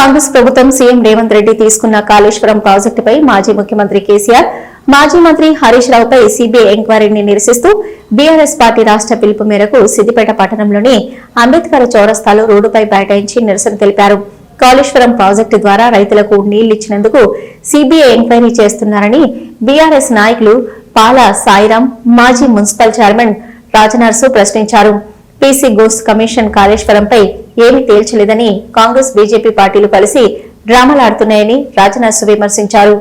కాంగ్రెస్ ప్రభుత్వం సీఎం రేవంత్ రెడ్డి తీసుకున్న కాళేశ్వరం ప్రాజెక్టుపై మాజీ ముఖ్యమంత్రి కేసీఆర్, మాజీ మంత్రి హరీష్ రావుపై సీబీఐ ఎంక్వైరీని నిరసిస్తూ బీఆర్ఎస్ పార్టీ రాష్ట్ర పిలుపు మేరకు సిద్దిపేట పట్టణంలోని అంబేద్కర్ చౌరస్తాలో రోడ్డుపై బైఠాయించి నిరసన తెలిపారు. కాళేశ్వరం ప్రాజెక్టు ద్వారా రైతులకు నీళ్లిచ్చినందుకు సీబీఐ ఎంక్వైరీ చేస్తున్నారని బీఆర్ఎస్ నాయకులు పాల సాయిరాం, మాజీ మున్సిపల్ చైర్మన్ రాజనర్సు ప్రశ్నించారు. పీసీ ఘోష్ కమిషన్ కాళేశ్వరంపై ఏమీ తేల్చలేదని కాంగ్రెస్, బీజేపీ పార్టీలు కలిసి డ్రామాలాడుతున్నాయని రాజనర్సు విమర్శించారు.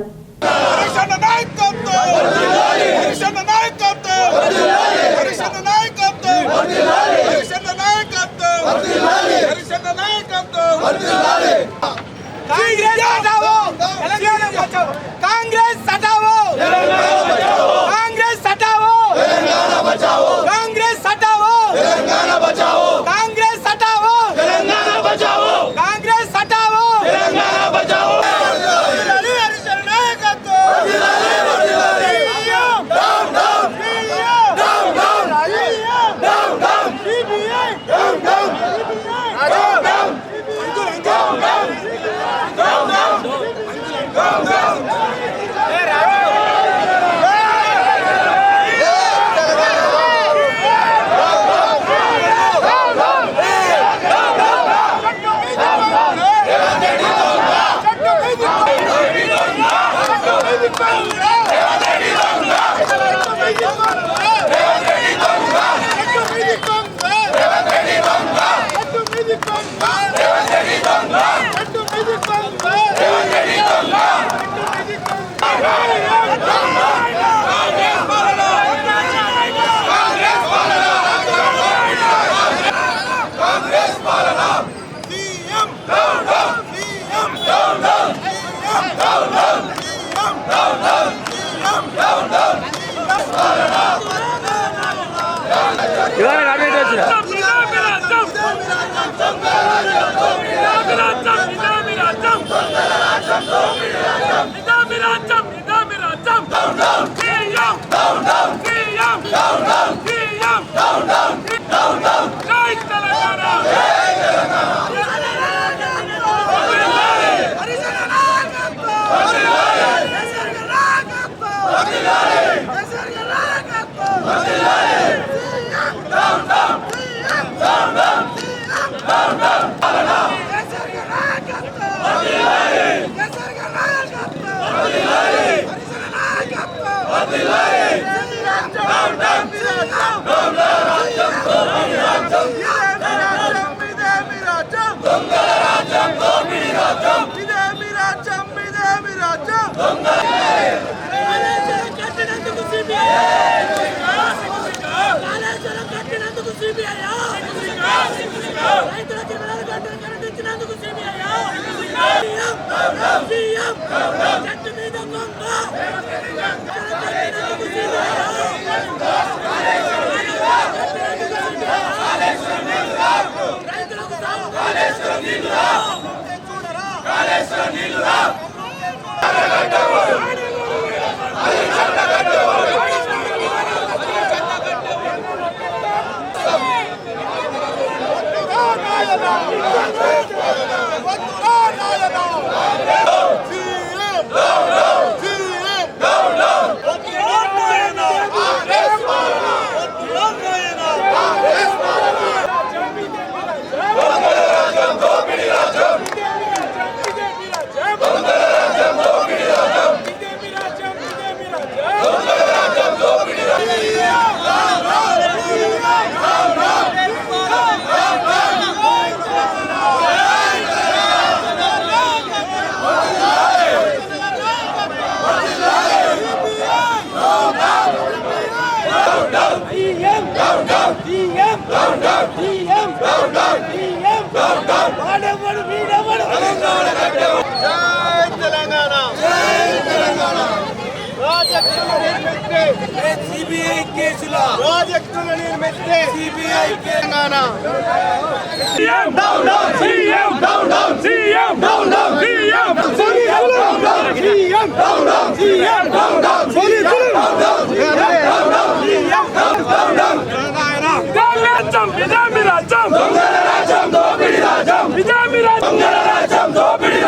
రాజ్యం దోపిడి రాజ్యం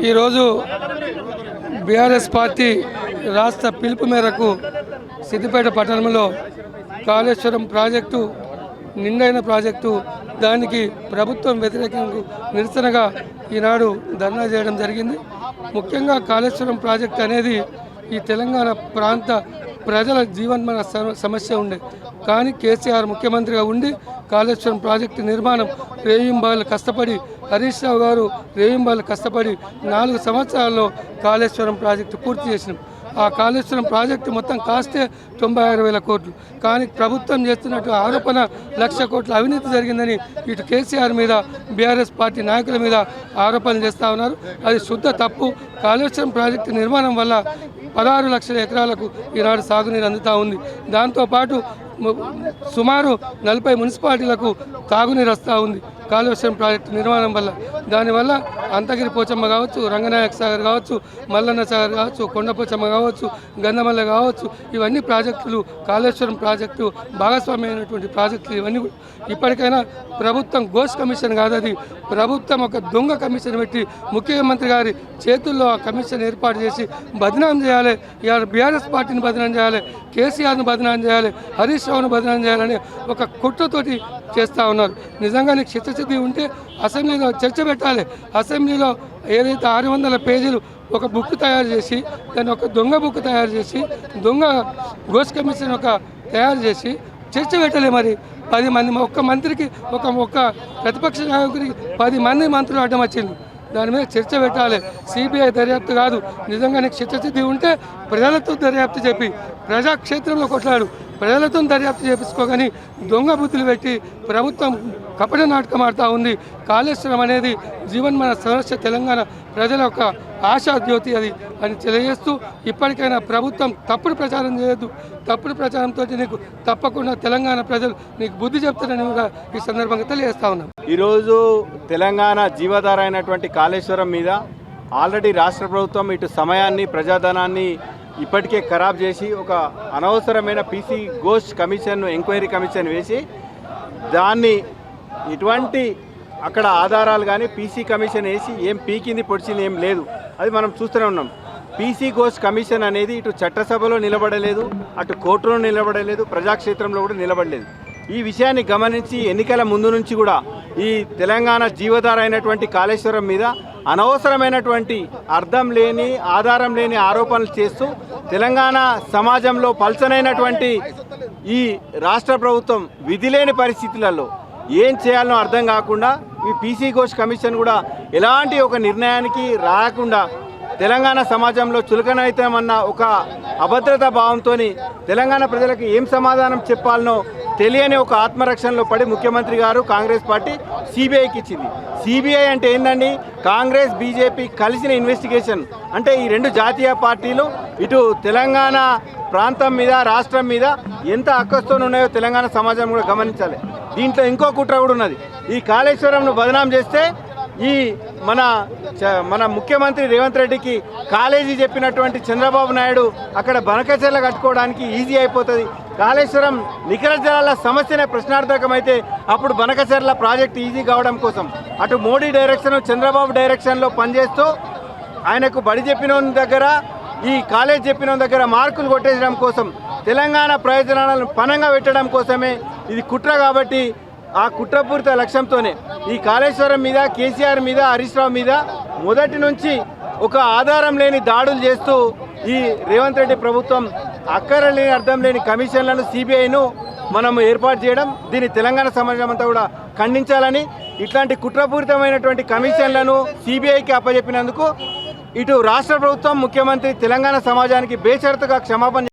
ఈరోజు బీఆర్ఎస్ పార్టీ రాష్ట్ర పిలుపు మేరకు సిద్దిపేట పట్టణంలో కాళేశ్వరం ప్రాజెక్టు నిండైన ప్రాజెక్టు దానికి ప్రభుత్వం వ్యతిరేకంగా నిరసనగా ఈనాడు ధర్నా చేయడం జరిగింది. ముఖ్యంగా కాళేశ్వరం ప్రాజెక్టు అనేది ఈ తెలంగాణ ప్రాంత ప్రజల జీవన్మరణ సమస్య ఉండే, కానీ కేసీఆర్ ముఖ్యమంత్రిగా ఉండి కాళేశ్వరం ప్రాజెక్టు నిర్మాణం రేయింబాలు కష్టపడి హరీష్ రావు గారు రేయింబాలు కష్టపడి 4 సంవత్సరాల్లో కాళేశ్వరం ప్రాజెక్టు పూర్తి చేసినాం. ఆ కాళేశ్వరం ప్రాజెక్టు మొత్తం కాస్తే 96,000 కోట్లు, కానీ ప్రభుత్వం చేస్తున్నట్టు ఆరోపణ 1,00,000 కోట్ల అవినీతి జరిగిందని ఇటు కేసీఆర్ మీద బీఆర్ఎస్ పార్టీ నాయకుల మీద ఆరోపణలు చేస్తూ ఉన్నారు. అది శుద్ధ తప్పు. కాళేశ్వరం ప్రాజెక్టు నిర్మాణం వల్ల 16 లక్షల ఎకరాలకు ఈనాడు సాగునీరు అందుతూ ఉంది. దాంతోపాటు సుమారు 40 మున్సిపాలిటీలకు తాగునీరు వస్తూ ఉంది కాళేశ్వరం ప్రాజెక్టు నిర్మాణం వల్ల. దానివల్ల అంతగిరి పోచమ్మ కావచ్చు, రంగనాయక సాగర్ కావచ్చు, మల్లన్న సాగర్ కావచ్చు, కొండపోచమ్మ కావచ్చు, గంధమల్ల కావచ్చు, ఇవన్నీ ప్రాజెక్టులు కాళేశ్వరం ప్రాజెక్టు భాగస్వామ్యమైనటువంటి ప్రాజెక్టులు. ఇవన్నీ ఇప్పటికైనా ప్రభుత్వం గోష్ కమిషన్ కాదు, అది ప్రభుత్వం ఒక దొంగ కమిషన్ పెట్టి ముఖ్యమంత్రి గారి చేతుల్లో ఆ కమిషన్ ఏర్పాటు చేసి బదనాం చేయాలి. ఇవాళ బీఆర్ఎస్ పార్టీని బదనాం చేయాలి, కేసీఆర్ను బదనాం చేయాలి, హరీష్ రావును బదనాం చేయాలని ఒక కుట్రతోటి చేస్తూ ఉన్నారు. నిజంగా నీకు చిత్తశుద్ధి ఉంటే అసెంబ్లీలో చర్చ పెట్టాలి. అసెంబ్లీలో ఏదైతే 600 పేజీలు ఒక బుక్ తయారు చేసి దాన్ని ఒక దొంగ బుక్ తయారు చేసి దొంగ గోష్ కమిషన్ తయారు చేసి చర్చ పెట్టలే. మరి 10 మంది ఒక్క మంత్రికి ఒక ప్రతిపక్ష నాయకుడికి 10 మంది మంత్రులు అడ్డం వచ్చింది. దాని మీద చర్చ పెట్టాలి. సిబిఐ దర్యాప్తు కాదు. నిజంగా నీకు చిత్తశుద్ధి ఉంటే ప్రజలతో దర్యాప్తు చెప్పి ప్రజాక్షేత్రంలో కొట్లాడు, ప్రజలతో దర్యాప్తు చేపించుకోగాని దొంగ బుద్ధులు పెట్టి ప్రభుత్వం కపట నాటకం ఆడుతూ ఉంది. కాళేశ్వరం అనేది జీవన్మరణ సమస్య, తెలంగాణ ప్రజల యొక్క ఆశా జ్యోతి అది అని తెలియజేస్తూ ఇప్పటికైనా ప్రభుత్వం తప్పుడు ప్రచారం చేయొద్దు. తప్పుడు ప్రచారంతో నీకు తప్పకుండా తెలంగాణ ప్రజలు నీకు బుద్ధి చెప్తారని కూడా ఈ సందర్భంగా తెలియజేస్తా ఉన్నాం. ఈరోజు తెలంగాణ జీవధార అయినటువంటి కాళేశ్వరం మీద ఆల్రెడీ రాష్ట్ర ప్రభుత్వం ఇటు సమయాన్ని ప్రజాధనాన్ని ఇప్పటికే ఖరాబ్ చేసి ఒక అనవసరమైన PC Ghosh commission enquiry commission వేసి దాన్ని ఇటువంటి అక్కడ ఆధారాలు కానీ పీసీ కమిషన్ వేసి ఏం పీకింది పొడిచింది ఏం లేదు. అది మనం చూస్తూనే ఉన్నాం. పీసీ ఘోష్ కమిషన్ అనేది ఇటు చట్టసభలో నిలబడలేదు, అటు కోర్టులో నిలబడలేదు, ప్రజాక్షేత్రంలో కూడా నిలబడలేదు. ఈ విషయాన్ని గమనించి ఎన్నికల ముందు నుంచి కూడా ఈ తెలంగాణ జీవధార అయినటువంటి కాళేశ్వరం మీద అనవసరమైనటువంటి అర్థం లేని ఆధారం లేని ఆరోపణలు చేస్తూ తెలంగాణ సమాజంలో పల్చనైనటువంటి ఈ రాష్ట్ర ప్రభుత్వం విధి లేని పరిస్థితులలో ఏం చేయాలనో అర్థం కాకుండా ఈ పీసీ ఘోష్ కమిషన్ కూడా ఎలాంటి ఒక నిర్ణయానికి రాకుండా తెలంగాణ సమాజంలో చులకనైతామన్న ఒక అభద్రతా భావంతో తెలంగాణ ప్రజలకు ఏం సమాధానం చెప్పాలనో తెలియని ఒక ఆత్మరక్షణలో పడి ముఖ్యమంత్రి గారు కాంగ్రెస్ పార్టీ సిబిఐకి ఇచ్చింది. సిబిఐ అంటే ఏందండి? కాంగ్రెస్ బీజేపీ కలిసిన ఇన్వెస్టిగేషన్. అంటే ఈ 2 జాతీయ పార్టీలు ఇటు తెలంగాణ ప్రాంతం మీద రాష్ట్రం మీద ఎంత అక్కస్తో ఉన్నాయో తెలంగాణ సమాజం కూడా గమనించాలి. దీంట్లో ఇంకో కుట్ర కూడా ఉన్నది. ఈ కాళేశ్వరంను బదనాం చేస్తే ఈ మన ముఖ్యమంత్రి రేవంత్ రెడ్డికి కాలేజీ చెప్పినటువంటి చంద్రబాబు నాయుడు అక్కడ బనకచెర్ల కట్టుకోవడానికి ఈజీ అయిపోతుంది. కాళేశ్వరం నికర జలాల సమస్యనే ప్రశ్నార్థకమైతే అప్పుడు బనకచెర్ల ప్రాజెక్టు ఈజీ కావడం కోసం అటు మోడీ డైరెక్షన్ చంద్రబాబు డైరెక్షన్లో పనిచేస్తూ ఆయనకు బడి చెప్పిన దగ్గర ఈ కాలేజ్ చెప్పిన దగ్గర మార్కులు కొట్టేయడం కోసం తెలంగాణ ప్రయోజనాలను పణంగా పెట్టడం కోసమే ఇది కుట్ర. కాబట్టి ఆ కుట్రపూరిత లక్ష్యంతోనే ఈ కాళేశ్వరం మీద కేసీఆర్ మీద హరీష్ రావు మీద మొదటి నుంచి ఒక ఆధారం లేని దాడులు చేస్తూ ఈ రేవంత్ రెడ్డి ప్రభుత్వం అక్కర లేని అర్థం లేని కమిషన్లను సిబిఐను మనం ఏర్పాటు చేయడం దీన్ని తెలంగాణ సమాజం అంతా కూడా ఖండించాలని, ఇట్లాంటి కుట్రపూరితమైనటువంటి కమిషన్లను సిబిఐకి అప్పచెప్పినందుకు ఇటు రాష్ట్ర ప్రభుత్వం ముఖ్యమంత్రి తెలంగాణ సమాజానికి బేషరతుగా క్షమాపణ